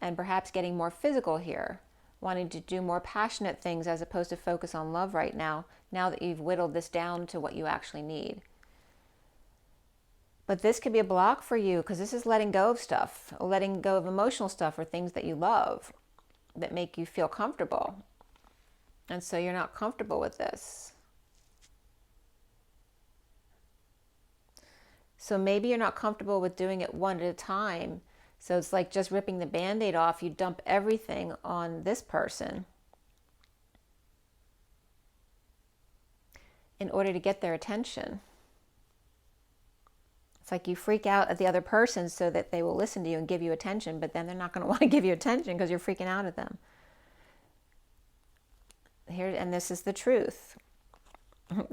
and perhaps getting more physical here, wanting to do more passionate things as opposed to focus on love right now that you've whittled this down to what you actually need. But this could be a block for you, because this is letting go of stuff, letting go of emotional stuff, or things that you love that make you feel comfortable. And so you're not comfortable with this. So maybe you're not comfortable with doing it one at a time. So it's like just ripping the Band-Aid off. You dump everything on this person in order to get their attention. It's like you freak out at the other person so that they will listen to you and give you attention, but then they're not going to want to give you attention because you're freaking out at them. Here, and this is the truth.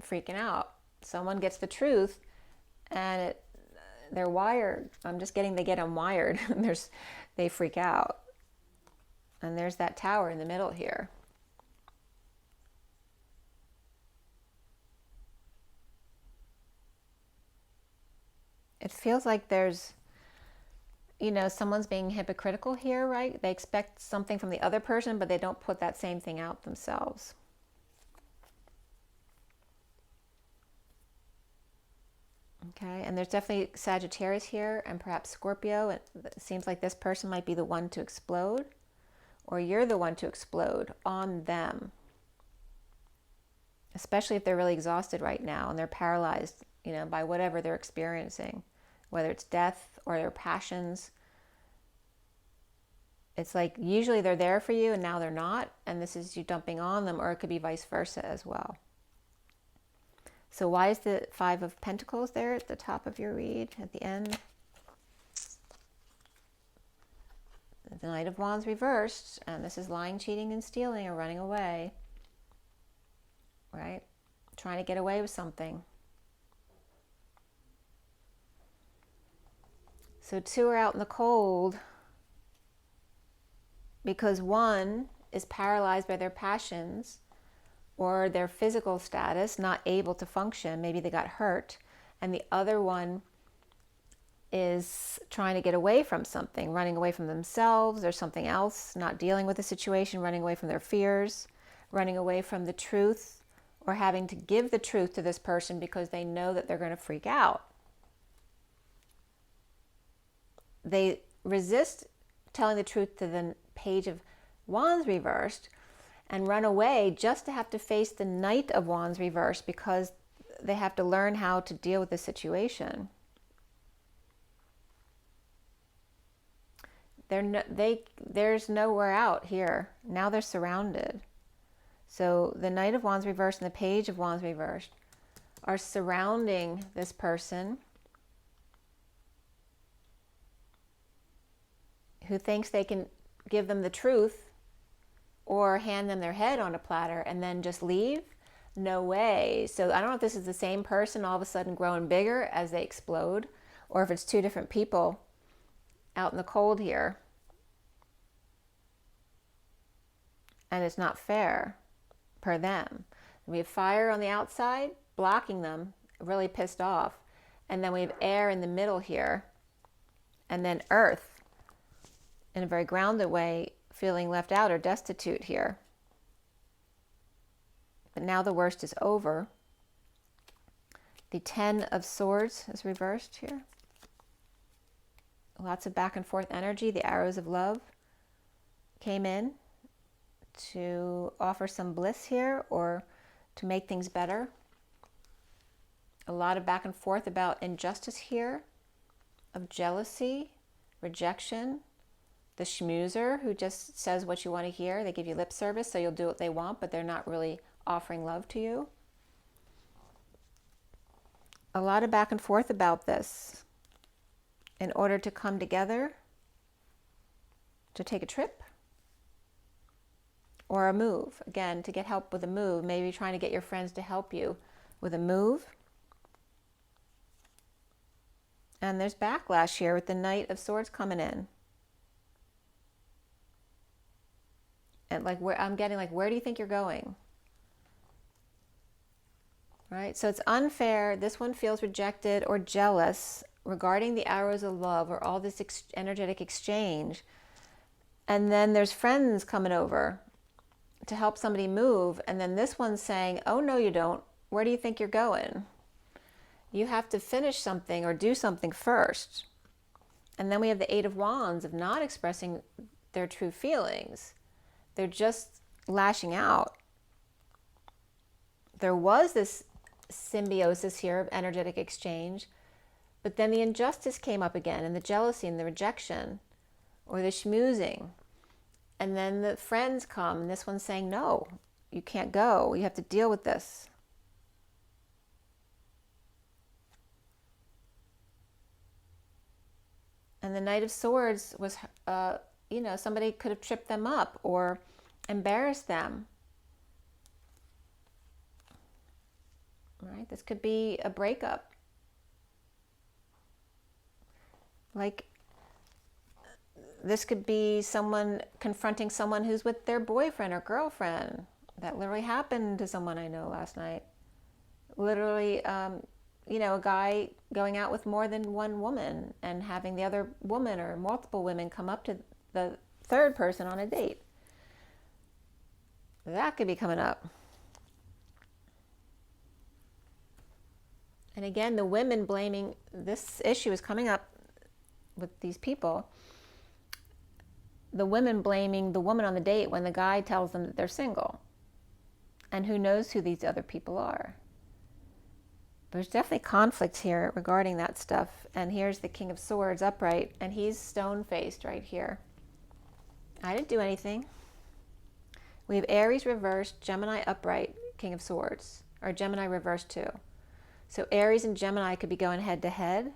Freaking out. Someone gets the truth, and they're wired. I'm just getting, they get unwired. They freak out. And there's that Tower in the middle here. It feels like there's, someone's being hypocritical here, right? They expect something from the other person, but they don't put that same thing out themselves. Okay, and there's definitely Sagittarius here, and perhaps Scorpio. It seems like this person might be the one to explode, or you're the one to explode on them. Especially if they're really exhausted right now and they're paralyzed, by whatever they're experiencing, whether it's death or their passions. It's like usually they're there for you and now they're not, and this is you dumping on them, or it could be vice versa as well. So why is the Five of Pentacles there at the top of your read at the end? The Knight of Wands reversed, and this is lying, cheating, and stealing, or running away, right? Trying to get away with something. So two are out in the cold because one is paralyzed by their passions or their physical status, not able to function. Maybe they got hurt. And the other one is trying to get away from something, running away from themselves or something else, not dealing with the situation, running away from their fears, running away from the truth, or having to give the truth to this person because they know that they're going to freak out. They resist telling the truth to the Page of Wands reversed and run away just to have to face the Knight of Wands reversed because they have to learn how to deal with the situation. There's nowhere out here. Now they're surrounded. So the Knight of Wands reversed and the Page of Wands reversed are surrounding this person who thinks they can give them the truth or hand them their head on a platter and then just leave. No way. So I don't know if this is the same person all of a sudden growing bigger as they explode, or if it's two different people out in the cold here. And it's not fair per them. We have fire on the outside blocking them, really pissed off. And then we have air in the middle here. And then earth in a very grounded way, feeling left out or destitute here. but now the worst is over. The 10 of Swords is reversed here. Lots of back and forth energy. The arrows of love came in to offer some bliss here or to make things better. A lot of back and forth about injustice here, of jealousy, rejection. The schmoozer who just says what you want to hear. They give you lip service, so you'll do what they want, but they're not really offering love to you. A lot of back and forth about this in order to come together, to take a trip or a move. Again, to get help with a move, maybe trying to get your friends to help you with a move. And there's backlash here with the Knight of Swords coming in. And like, where I'm getting like, where do you think you're going? Right? So it's unfair. This one feels rejected or jealous regarding the arrows of love or all this energetic exchange. And then there's friends coming over to help somebody move. And then this one's saying, oh, no, you don't. Where do you think you're going? You have to finish something or do something first. And then we have the Eight of Wands of not expressing their true feelings. They're just lashing out. There was this symbiosis here of energetic exchange, but then the injustice came up again, and the jealousy and the rejection or the schmoozing. And then the friends come, and this one's saying, no, you can't go. You have to deal with this. And the Knight of Swords was, somebody could have tripped them up or embarrassed them. Right? This could be a breakup. Like, this could be someone confronting someone who's with their boyfriend or girlfriend. That literally happened to someone I know last night. Literally, a guy going out with more than one woman and having the other woman or multiple women come up to the third person on a date. That could be coming up. And again, the women blaming, this issue is coming up with these people. The women blaming the woman on the date when the guy tells them that they're single. And who knows who these other people are. There's definitely conflict here regarding that stuff. And here's the King of Swords upright, and he's stone-faced right here. I didn't do anything. We have Aries reversed, Gemini upright, King of Swords, or Gemini reversed too. So Aries and Gemini could be going head to head,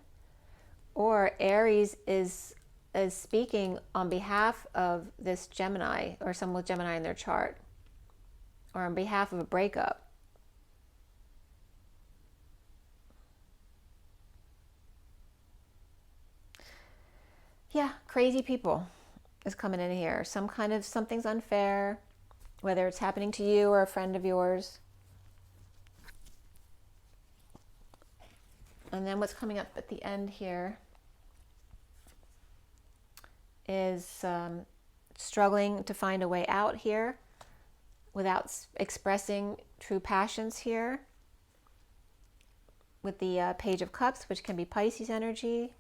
or Aries is speaking on behalf of this Gemini or someone with Gemini in their chart, or on behalf of a breakup. Yeah, crazy people is coming in here. Some kind of something's unfair, whether it's happening to you or a friend of yours. And then what's coming up at the end here is struggling to find a way out here without expressing true passions here. With the Page of Cups, which can be Pisces energy.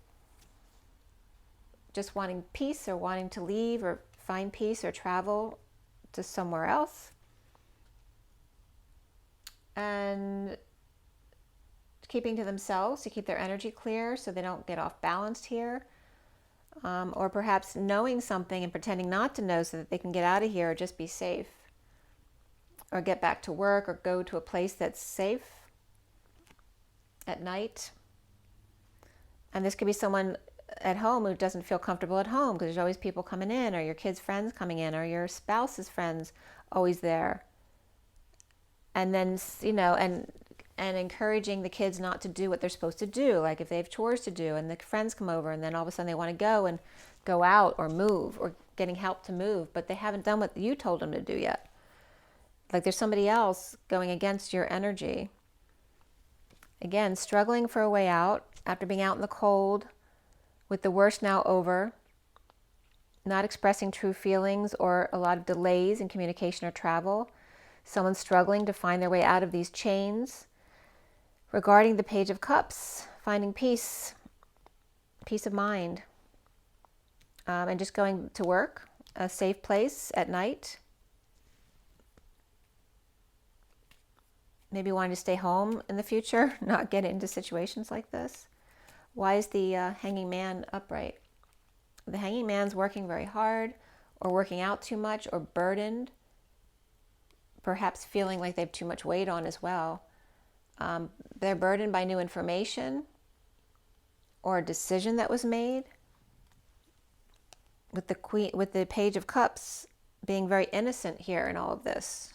Just wanting peace or wanting to leave or find peace or travel to somewhere else. And keeping to themselves to keep their energy clear so they don't get off balance here. Or perhaps knowing something and pretending not to know so that they can get out of here or just be safe. Or get back to work or go to a place that's safe at night. And this could be someone at home who doesn't feel comfortable at home because there's always people coming in, or your kids' friends coming in, or your spouse's friends always there. And then, and encouraging the kids not to do what they're supposed to do. Like if they have chores to do and the friends come over and then all of a sudden they want to go out or move or getting help to move, but they haven't done what you told them to do yet. Like there's somebody else going against your energy. Again, struggling for a way out after being out in the cold with the worst now over, not expressing true feelings or a lot of delays in communication or travel. Someone struggling to find their way out of these chains. Regarding the Page of Cups, finding peace, peace of mind, and just going to work, a safe place at night. Maybe wanting to stay home in the future, not get into situations like this. Why is the Hanging Man upright? The Hanging Man's working very hard, or working out too much, or burdened, perhaps feeling like they have too much weight on as well. They're burdened by new information or a decision that was made. With the Queen, with the Page of Cups being very innocent here in all of this.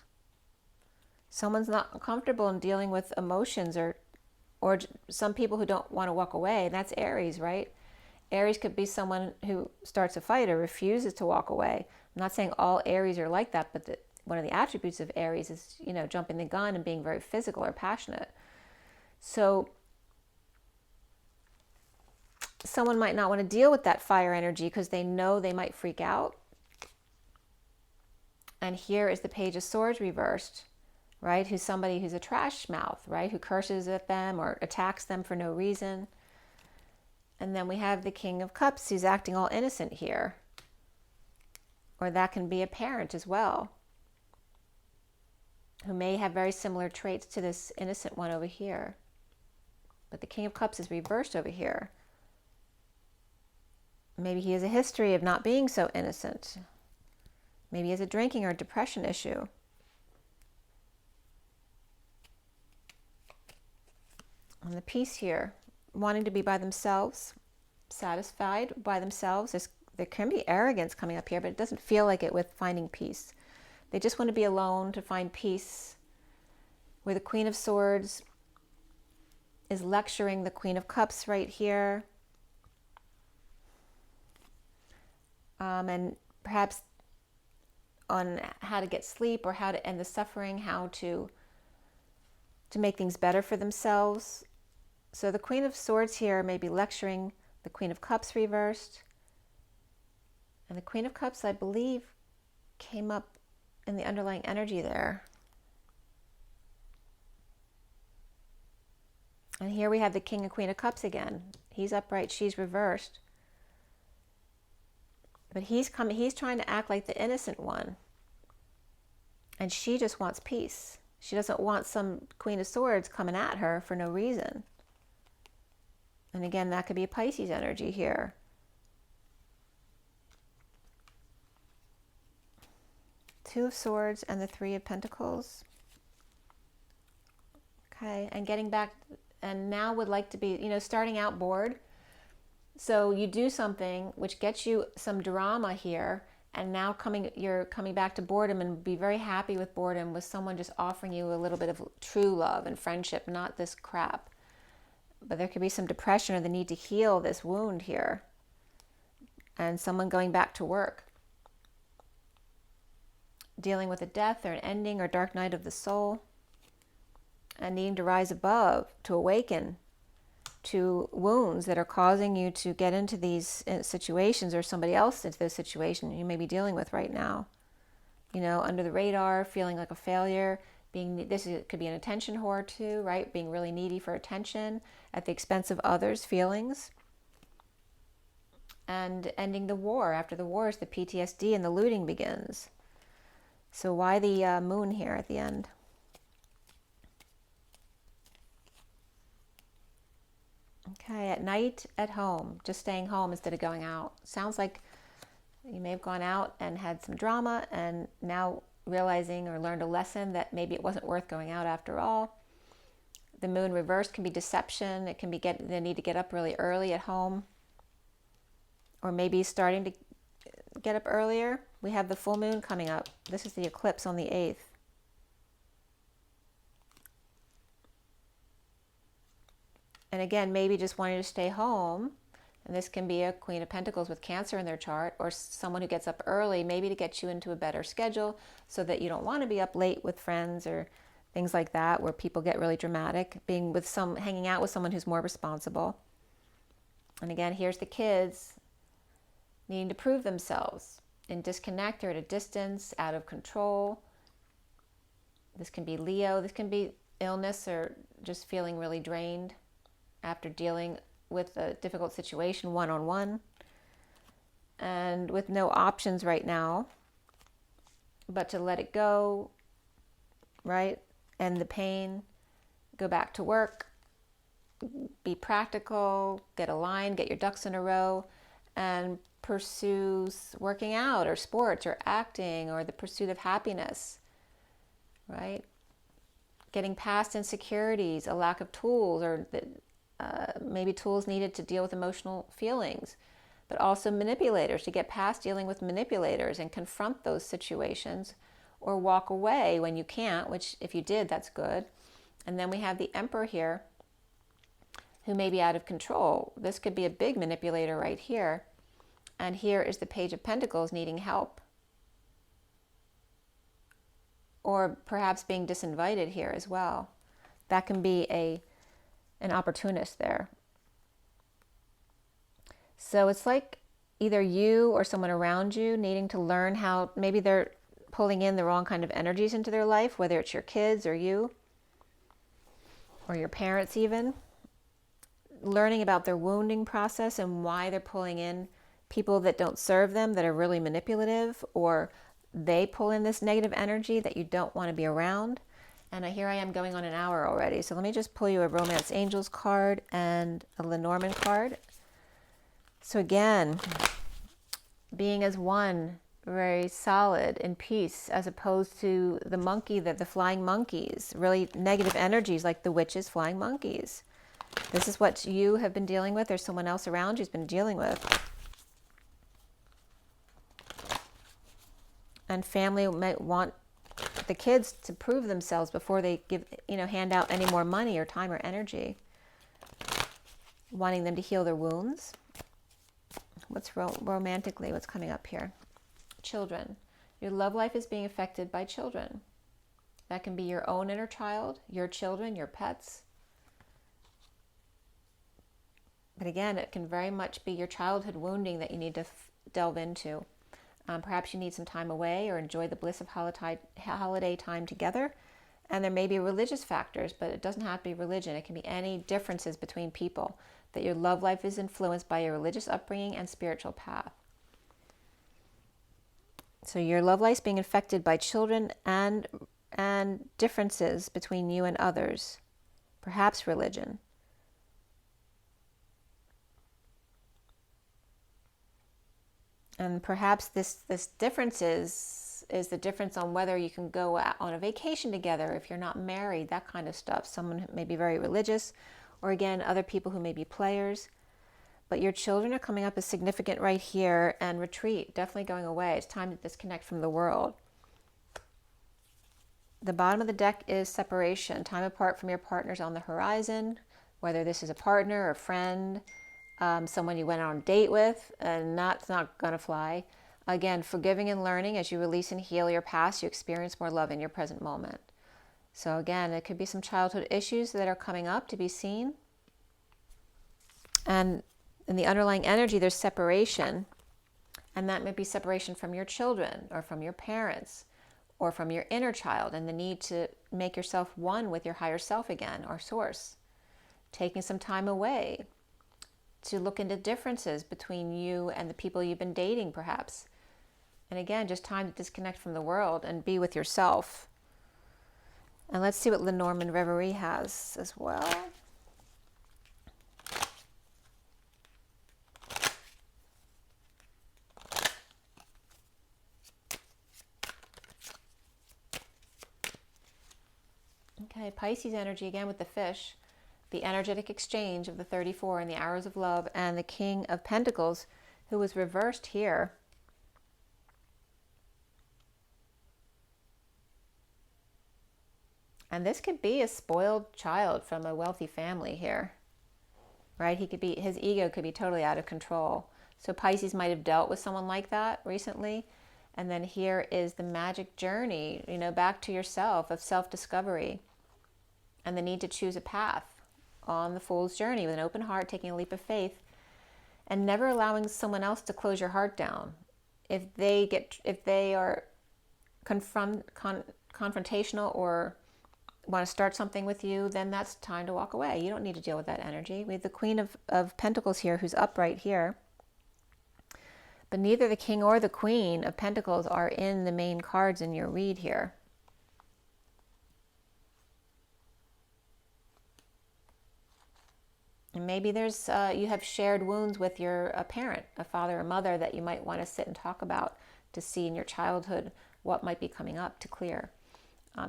Someone's not comfortable in dealing with emotions, or some people who don't want to walk away. And that's Aries, right? Aries could be someone who starts a fight or refuses to walk away. I'm not saying all Aries are like that, but one of the attributes of Aries is, you know, jumping the gun and being very physical or passionate. So someone might not want to deal with that fire energy because they know they might freak out. And here is the Page of Swords reversed, right? Who's somebody who's a trash mouth, right? Who curses at them or attacks them for no reason. And then we have the King of Cups who's acting all innocent here. Or that can be a parent as well, who may have very similar traits to this innocent one over here. But the King of Cups is reversed over here. Maybe he has a history of not being so innocent. Maybe he has a drinking or depression issue. And the Peace here, wanting to be by themselves, satisfied by themselves. There can be arrogance coming up here, but it doesn't feel like it with finding peace. They just want to be alone to find peace. Where the Queen of Swords is lecturing the Queen of Cups right here. And perhaps on how to get sleep or how to end the suffering, how to make things better for themselves. So the Queen of Swords here may be lecturing the Queen of Cups reversed. And the Queen of Cups, I believe, came up in the underlying energy there. And here we have the King and Queen of Cups again. He's upright, she's reversed. But he's trying to act like the innocent one. And she just wants peace. She doesn't want some Queen of Swords coming at her for no reason. And again, that could be a Pisces energy here. Two of Swords and the Three of Pentacles. Okay, and getting back, and now would like to be, you know, starting out bored. So you do something which gets you some drama here, and now you're coming back to boredom, and be very happy with boredom, with someone just offering you a little bit of true love and friendship, not this crap. But there could be some depression or the need to heal this wound here. And someone going back to work. Dealing with a death or an ending or dark night of the soul. And needing to rise above, to awaken to wounds that are causing you to get into these situations, or somebody else into those situations you may be dealing with right now. You know, under the radar, feeling like a failure. Could be an attention whore too, right? Being really needy for attention at the expense of others' feelings. And ending the war. After the war is the PTSD and the looting begins. So why the moon here at the end? Okay, at night, at home, just staying home instead of going out. Sounds like you may have gone out and had some drama, and now realizing or learned a lesson that maybe it wasn't worth going out after all. The moon reversed can be deception. It can be the need to get up really early at home, or maybe starting to get up earlier. We have the full moon coming up. This is the eclipse on the 8th. And again, maybe just wanting to stay home. And this can be a Queen of Pentacles with Cancer in their chart, or someone who gets up early, maybe to get you into a better schedule so that you don't want to be up late with friends or things like that, where people get really dramatic. Hanging out with someone who's more responsible. And again, here's the kids needing to prove themselves in disconnect or at a distance, out of control. This can be Leo. This can be illness or just feeling really drained after dealing with a difficult situation one-on-one and with no options right now but to let it go, right? End the pain, go back to work, be practical, get aligned, get your ducks in a row, and pursue working out or sports or acting or the pursuit of happiness, right? Getting past insecurities, a lack of tools, or maybe tools needed to deal with emotional feelings, but also manipulators, to get past dealing with manipulators and confront those situations or walk away when you can't, which if you did, that's good. And then we have the Emperor here who may be out of control. This could be a big manipulator right here. And here is the Page of Pentacles needing help. Or perhaps being disinvited here as well. That can be an opportunist there. So it's like either you or someone around you needing to learn how, maybe they're pulling in the wrong kind of energies into their life, whether it's your kids or you, or your parents even. Learning about their wounding process and why they're pulling in people that don't serve them, that are really manipulative, or they pull in this negative energy that you don't want to be around. And here I am going on an hour already. So let me just pull you a Romance Angels card and a Lenormand card. So again, being as one, very solid in peace, as opposed to the monkey, the flying monkeys, really negative energies like the witches, flying monkeys. This is what you have been dealing with, or someone else around you has been dealing with. And family might want the kids to prove themselves before they give, hand out any more money or time or energy. Wanting them to heal their wounds. What's romantically, what's coming up here? Children. Your love life is being affected by children. That can be your own inner child, your children, your pets. But again, it can very much be your childhood wounding that you need to delve into. Perhaps you need some time away or enjoy the bliss of holiday time together. And there may be religious factors, but it doesn't have to be religion. It can be any differences between people. That your love life is influenced by your religious upbringing and spiritual path. So your love life is being affected by children and differences between you and others. Perhaps religion. And perhaps this difference is the difference on whether you can go on a vacation together if you're not married, that kind of stuff. Someone who may be very religious, or again, other people who may be players. But your children are coming up as significant right here, and retreat, definitely going away. It's time to disconnect from the world. The bottom of the deck is separation, time apart from your partners on the horizon, whether this is a partner, a friend, someone you went on a date with, and that's not going to fly. Again, forgiving and learning. As you release and heal your past, you experience more love in your present moment. So again, it could be some childhood issues that are coming up to be seen. And in the underlying energy, there's separation. And that may be separation from your children, or from your parents, or from your inner child, and the need to make yourself one with your higher self again, or source. Taking some time away to look into differences between you and the people you've been dating, perhaps. And again, just time to disconnect from the world and be with yourself. And let's see what Lenormand Reverie has as well. Okay, Pisces energy again with the fish. The energetic exchange of the 34 and the arrows of love, and the King of Pentacles, who was reversed here. And this could be a spoiled child from a wealthy family here, right? His ego could be totally out of control. So Pisces might have dealt with someone like that recently. And then here is the magic journey, back to yourself, of self-discovery, and the need to choose a path on the Fool's journey with an open heart, taking a leap of faith, and never allowing someone else to close your heart down. If they are confrontational or want to start something with you, then that's time to walk away. You don't need to deal with that energy. We have the Queen of Pentacles here, who's upright here. But neither the King or the Queen of Pentacles are in the main cards in your read here. And maybe there's you have shared wounds with a parent, a father or mother, that you might want to sit and talk about to see in your childhood what might be coming up to clear.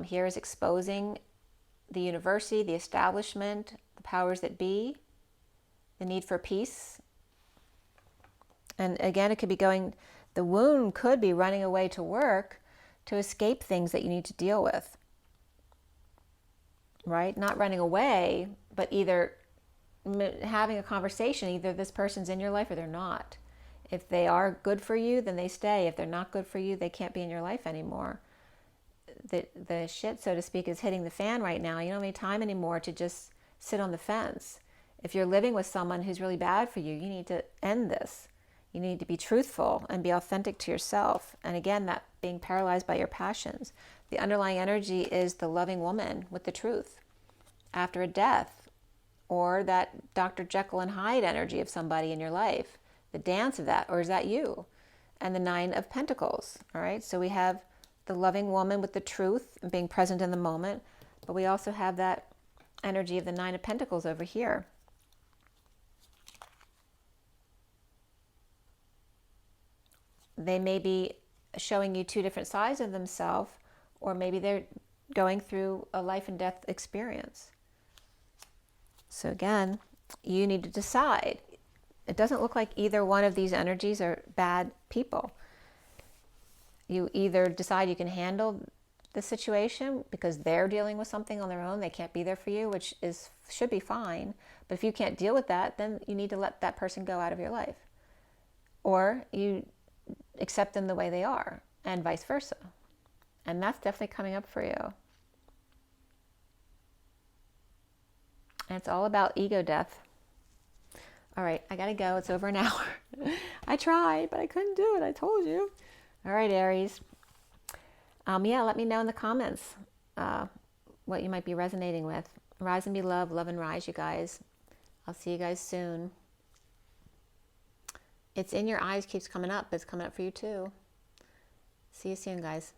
Here is exposing the university, the establishment, the powers that be, the need for peace. And again, it could be the wound could be running away to work to escape things that you need to deal with. Right? Not running away, but either having a conversation. Either this person's in your life or they're not. If they are good for you, then they stay. If they're not good for you, they can't be in your life anymore. The shit, so to speak, is hitting the fan right now. You don't have any time anymore to just sit on the fence. If you're living with someone who's really bad for you, you need to end this. You need to be truthful and be authentic to yourself. And again, that being paralyzed by your passions. The underlying energy is the loving woman with the truth after a death, or that Dr. Jekyll and Hyde energy of somebody in your life, the dance of that, or is that you? And the Nine of Pentacles, all right? So we have the loving woman with the truth and being present in the moment, but we also have that energy of the Nine of Pentacles over here. They may be showing you two different sides of themselves, or maybe they're going through a life and death experience. So again, you need to decide. It doesn't look like either one of these energies are bad people. You either decide you can handle the situation because they're dealing with something on their own. They can't be there for you, which should be fine. But if you can't deal with that, then you need to let that person go out of your life. Or you accept them the way they are, and vice versa. And that's definitely coming up for you. And it's all about ego death. All right, I gotta go. It's over an hour. I tried, but I couldn't do it. I told you. All right, Aries. Yeah, let me know in the comments what you might be resonating with. Rise and be loved. Love and rise, you guys. I'll see you guys soon. It's in your eyes keeps coming up. It's coming up for you too. See you soon, guys.